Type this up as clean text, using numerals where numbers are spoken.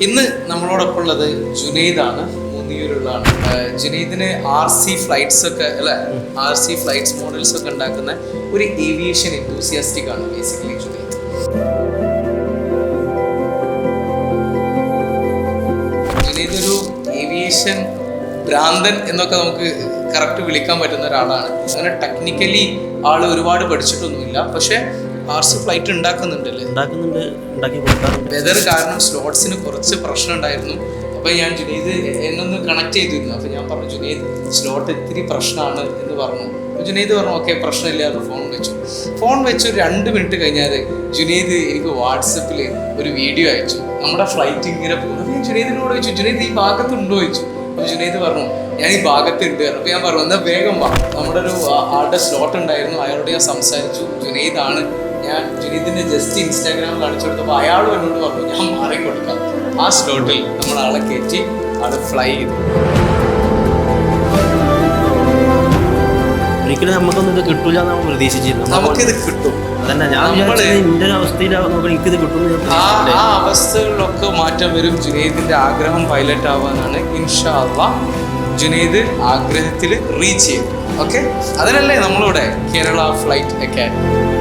ഇന്ന് നമ്മളോടൊപ്പം ഉള്ളത് ജുനൈദാണ്, മൂന്നിയൂരുള്ളതാണ്. ജുനൈദിന് RC ഫ്ലൈറ്റ്സ് ഒക്കെ അല്ലെ, RC ഫ്ലൈറ്റ്സ് മോഡൽസ് ഒക്കെ ഉണ്ടാക്കുന്ന ഒരു ഏവിയേഷൻ എന്തൂസിയാസ്റ്റിക് ആണ് ബേസിക്കലി ജുനൈദ്. ജുനൈദ് ഒരു ഏവിയേഷൻ ഭ്രാന്തൻ എന്നൊക്കെ നമുക്ക് കറക്റ്റ് വിളിക്കാൻ പറ്റുന്ന ഒരാളാണ്. അങ്ങനെ ടെക്നിക്കലി ആള് ഒരുപാട് പഠിച്ചിട്ടൊന്നുമില്ല, പക്ഷെ RC ഫ്ലൈറ്റ് ഉണ്ടാക്കുന്നുണ്ടല്ലേ, വെതർ കാരണം സ്ലോട്ട്സിന് കുറച്ച് പ്രശ്നം ഉണ്ടായിരുന്നു. അപ്പോൾ ഞാൻ ജുനൈദ് എന്നൊന്ന് കണക്ട് ചെയ്തിരുന്നു. അപ്പോൾ ഞാൻ പറഞ്ഞു ജുനൈദ് സ്ലോട്ട് ഇത്തിരി പ്രശ്നമാണ് എന്ന് പറഞ്ഞു. അപ്പോൾ ജുനൈദ് പറഞ്ഞു ഓക്കെ പ്രശ്നമില്ലാതെ ഫോൺ വെച്ചു 2 മിനിറ്റ് കഴിഞ്ഞാൽ ജുനൈദ് എനിക്ക് വാട്സപ്പിൽ ഒരു വീഡിയോ അയച്ചു. നമ്മുടെ ഫ്ലൈറ്റ് ഇങ്ങനെ പോകുന്നത്. ഞാൻ ജുനൈദിനോട് ചോദിച്ചു ജുനൈദ് ഈ ഭാഗത്തുണ്ടോ ചോദിച്ചു. അപ്പോൾ ജുനൈദ് പറഞ്ഞു ഞാൻ ഈ ഭാഗത്തുണ്ട്. അപ്പോൾ ഞാൻ പറഞ്ഞു എന്നാൽ വേഗം വാ, നമ്മുടെ ഒരു ആളുടെ സ്ലോട്ട് ഉണ്ടായിരുന്നു, അയാളോട് ഞാൻ സംസാരിച്ചു. ജുനൈദാണ്. ഞാൻ ജുനൈദിന്റെ ജസ്റ്റ് ഇൻസ്റ്റാഗ്രാം കാണിച്ചു കൊടുത്തപ്പോൾ അയാളും എന്നോട് പറഞ്ഞു ഞാൻ മാറിക്കൊടുക്കാം. ആ സ്ലോട്ടിൽ നമ്മൾ ആളെ കയറ്റി ആള് ഫ്ലൈ ചെയ്തു. ഒരിക്കലും നമുക്കൊന്നും ഇത് കിട്ടൂല എന്ന് പ്രതീക്ഷിച്ചിരുന്നു. നമുക്കിത് കിട്ടും. ആ അവസ്ഥകളിലൊക്കെ മാറ്റം വരും. ജുനൈദിന്റെ ആഗ്രഹം പൈലറ്റ് ആവാനാണ്. ഇൻഷാ അല്ലാഹ് ജുനൈദ് ആഗ്രഹത്തിൽ റീച്ച് ചെയ്യും. ഓക്കെ, അതിനല്ലേ നമ്മളിവിടെ കേരള ഫ്ലൈറ്റ് അക്കാഡമി.